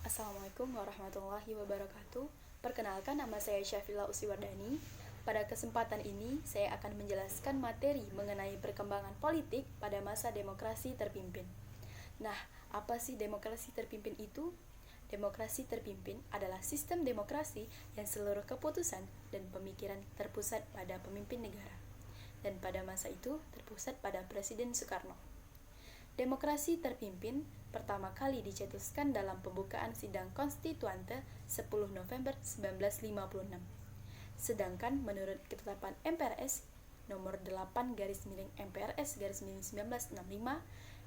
Assalamualaikum warahmatullahi wabarakatuh. Perkenalkan, nama saya Syafila Usiwardani. Pada kesempatan ini, saya akan menjelaskan materi mengenai perkembangan politik pada masa demokrasi terpimpin. Nah, apa sih demokrasi terpimpin itu? Demokrasi terpimpin adalah sistem demokrasi yang seluruh keputusan dan pemikiran terpusat pada pemimpin negara. Dan pada masa itu terpusat pada Presiden Soekarno. Demokrasi terpimpin pertama kali dicetuskan dalam pembukaan sidang konstituante 10 November 1956. Sedangkan menurut ketetapan MPRS nomor 8/MPRS/1965,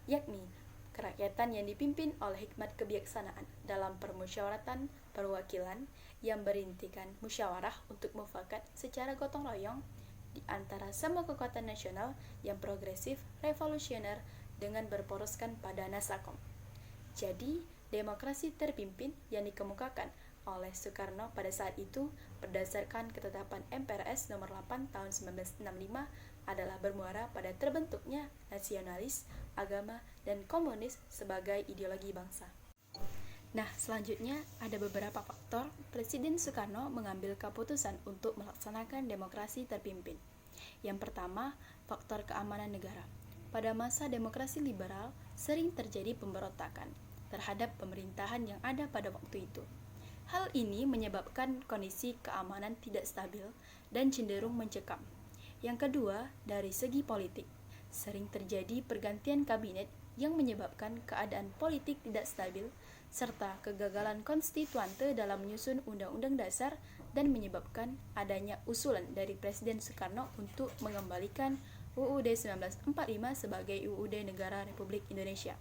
yakni kerakyatan yang dipimpin oleh hikmat kebijaksanaan dalam permusyawaratan perwakilan yang berintikan musyawarah untuk mufakat secara gotong royong di antara semua kekuatan nasional yang progresif, revolusioner, dengan berporoskan pada Nasakom. Jadi, demokrasi terpimpin yang dikemukakan oleh Soekarno pada saat itu berdasarkan ketetapan MPRS nomor 8 tahun 1965 adalah bermuara pada terbentuknya nasionalis, agama, dan komunis sebagai ideologi bangsa. Nah, selanjutnya ada beberapa faktor Presiden Soekarno mengambil keputusan untuk melaksanakan demokrasi terpimpin. Yang pertama, faktor keamanan negara. Pada masa demokrasi liberal, sering terjadi pemberontakan terhadap pemerintahan yang ada pada waktu itu. Hal ini menyebabkan kondisi keamanan tidak stabil dan cenderung mencekam. Yang kedua, dari segi politik, sering terjadi pergantian kabinet yang menyebabkan keadaan politik tidak stabil, serta kegagalan konstituante dalam menyusun Undang-Undang Dasar dan menyebabkan adanya usulan dari Presiden Soekarno untuk mengembalikan UUD 1945 sebagai UUD Negara Republik Indonesia.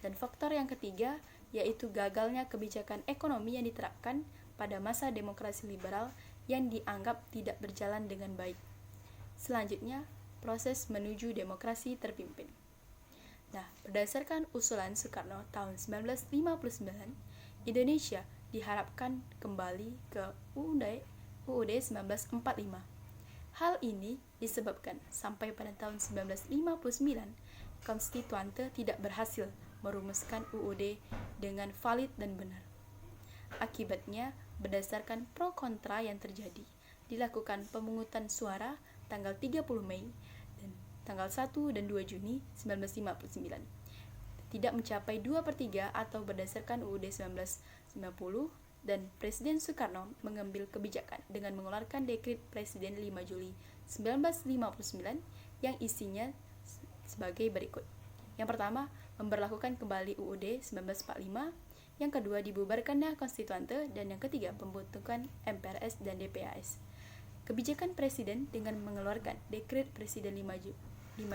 Dan faktor yang ketiga, yaitu gagalnya kebijakan ekonomi yang diterapkan pada masa demokrasi liberal yang dianggap tidak berjalan dengan baik. Selanjutnya, proses menuju demokrasi terpimpin. Nah, berdasarkan usulan Soekarno tahun 1959, Indonesia diharapkan kembali ke UUD 1945. Hal ini disebabkan sampai pada tahun 1959, konstituante tidak berhasil merumuskan UUD dengan valid dan benar. Akibatnya, berdasarkan pro kontra yang terjadi, dilakukan pemungutan suara tanggal 30 Mei dan tanggal 1 dan 2 Juni 1959. Tidak mencapai 2/3 atau berdasarkan UUD 1950, dan Presiden Soekarno mengambil kebijakan dengan mengeluarkan dekret Presiden 5 Juli 1959 yang isinya sebagai berikut. Yang pertama, memberlakukan kembali UUD 1945, yang kedua, dibubarkannya konstituante, dan yang ketiga, pembentukan MPRS dan DPAS. Kebijakan Presiden dengan mengeluarkan dekret Presiden 5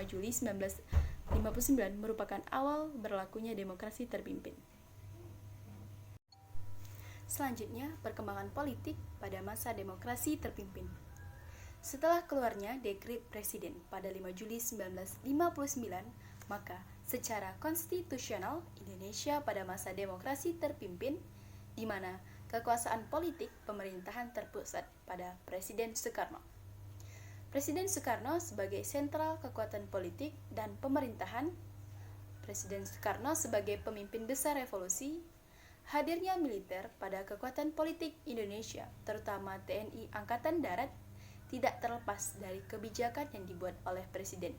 Juli 1959 merupakan awal berlakunya demokrasi terpimpin. Selanjutnya, perkembangan politik pada masa demokrasi terpimpin. Setelah keluarnya dekret Presiden pada 5 Juli 1959, maka secara konstitusional Indonesia pada masa demokrasi terpimpin, di mana kekuasaan politik pemerintahan terpusat pada Presiden Soekarno. Presiden Soekarno sebagai sentral kekuatan politik dan pemerintahan, Presiden Soekarno sebagai pemimpin besar revolusi, hadirnya militer pada kekuatan politik Indonesia, terutama TNI Angkatan Darat, tidak terlepas dari kebijakan yang dibuat oleh Presiden,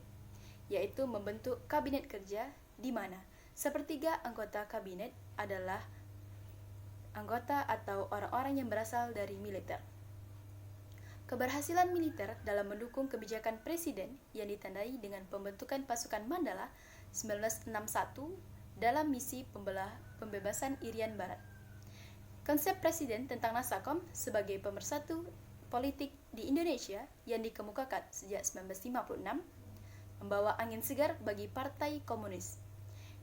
yaitu membentuk kabinet kerja di mana sepertiga anggota kabinet adalah anggota atau orang-orang yang berasal dari militer. Keberhasilan militer dalam mendukung kebijakan Presiden yang ditandai dengan pembentukan pasukan Mandala 1961 dalam misi pembebasan Irian Barat. Konsep Presiden tentang Nasakom sebagai pemersatu politik di Indonesia yang dikemukakan sejak 1956 membawa angin segar bagi Partai Komunis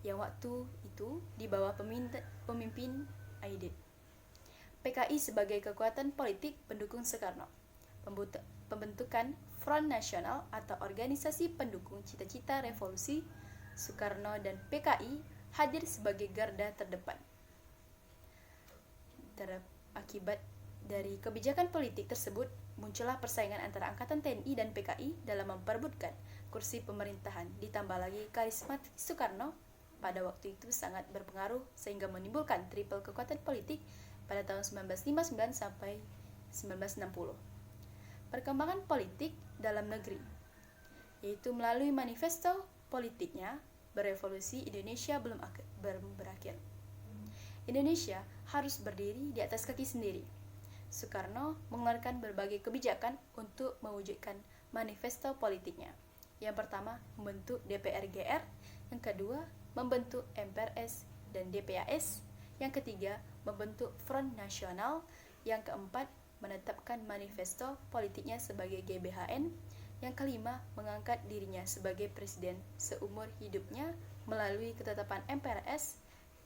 yang waktu itu di bawah pemimpin Aidit. PKI sebagai kekuatan politik pendukung Soekarno. Pembentukan Front Nasional atau organisasi pendukung cita-cita revolusi Soekarno dan PKI hadir sebagai garda terdepan. Akibat dari kebijakan politik tersebut, muncullah persaingan antara Angkatan TNI dan PKI dalam memperebutkan kursi pemerintahan. Ditambah lagi karismatik Soekarno pada waktu itu sangat berpengaruh sehingga menimbulkan triple kekuatan politik pada tahun 1959 sampai 1960. Perkembangan politik dalam negeri, yaitu melalui manifesto politiknya, berevolusi Indonesia belum berakhir. Indonesia harus berdiri di atas kaki sendiri. Soekarno mengeluarkan berbagai kebijakan untuk mewujudkan manifesto politiknya. Yang pertama, membentuk DPR-GR. Yang kedua, membentuk MPRS dan DPAS. Yang ketiga, membentuk Front Nasional. Yang keempat, menetapkan manifesto politiknya sebagai GBHN. Yang kelima, mengangkat dirinya sebagai presiden seumur hidupnya melalui ketetapan MPRS.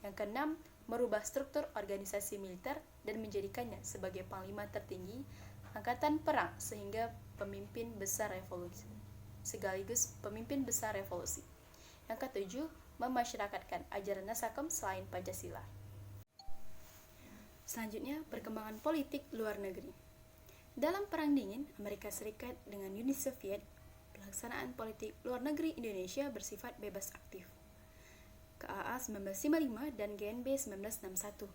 Yang keenam, merubah struktur organisasi militer dan menjadikannya sebagai panglima tertinggi angkatan perang sehingga pemimpin besar revolusi, sekaligus pemimpin besar revolusi. Yang ketujuh, memasyarakatkan ajaran Nasakom selain Pancasila. Selanjutnya, perkembangan politik luar negeri. Dalam Perang Dingin Amerika Serikat dengan Uni Soviet, pelaksanaan politik luar negeri Indonesia bersifat bebas aktif. KAA 1955 dan GNB 1961.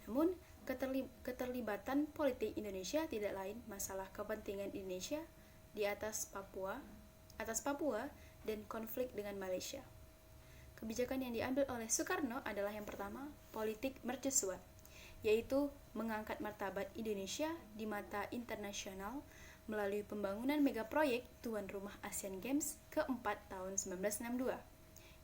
Namun, keterlibatan politik Indonesia tidak lain masalah kepentingan Indonesia di atas Papua dan konflik dengan Malaysia. Kebijakan yang diambil oleh Soekarno adalah yang pertama, politik mercusuar, yaitu mengangkat martabat Indonesia di mata internasional melalui pembangunan megaproyek tuan rumah Asian Games keempat tahun 1962.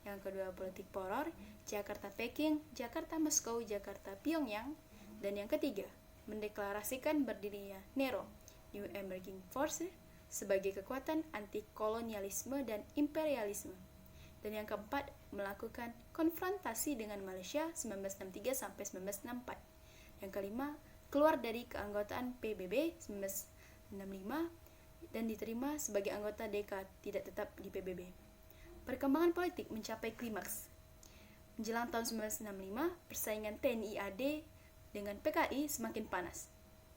Yang kedua, politik poror, Jakarta-Peking, Jakarta-Moskow, Jakarta-Pyongyang. Dan yang ketiga, mendeklarasikan berdirinya NERO, New Emerging Force, sebagai kekuatan anti-kolonialisme dan imperialisme. Dan yang keempat, melakukan konfrontasi dengan Malaysia 1963 sampai 1964. Yang kelima, keluar dari keanggotaan PBB 1965 dan diterima sebagai anggota DK tidak tetap di PBB. Perkembangan politik mencapai klimaks. Menjelang tahun 1965, persaingan TNI AD dengan PKI semakin panas.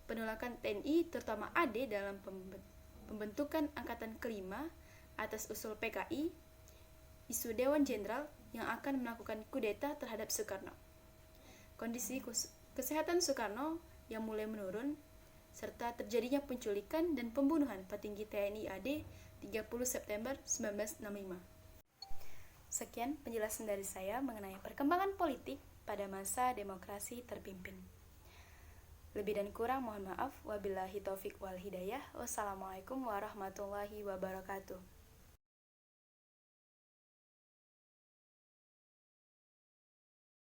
Penolakan TNI, terutama AD dalam pembentukan angkatan kelima atas usul PKI, isu Dewan Jenderal yang akan melakukan kudeta terhadap Soekarno. Kondisi kesehatan Soekarno yang mulai menurun, serta terjadinya penculikan dan pembunuhan petinggi TNI AD 30 September 1965. Sekian penjelasan dari saya mengenai perkembangan politik pada masa demokrasi terpimpin. Lebih dan kurang mohon maaf. Wabillahi taufik wal hidayah. Wassalamualaikum warahmatullahi wabarakatuh.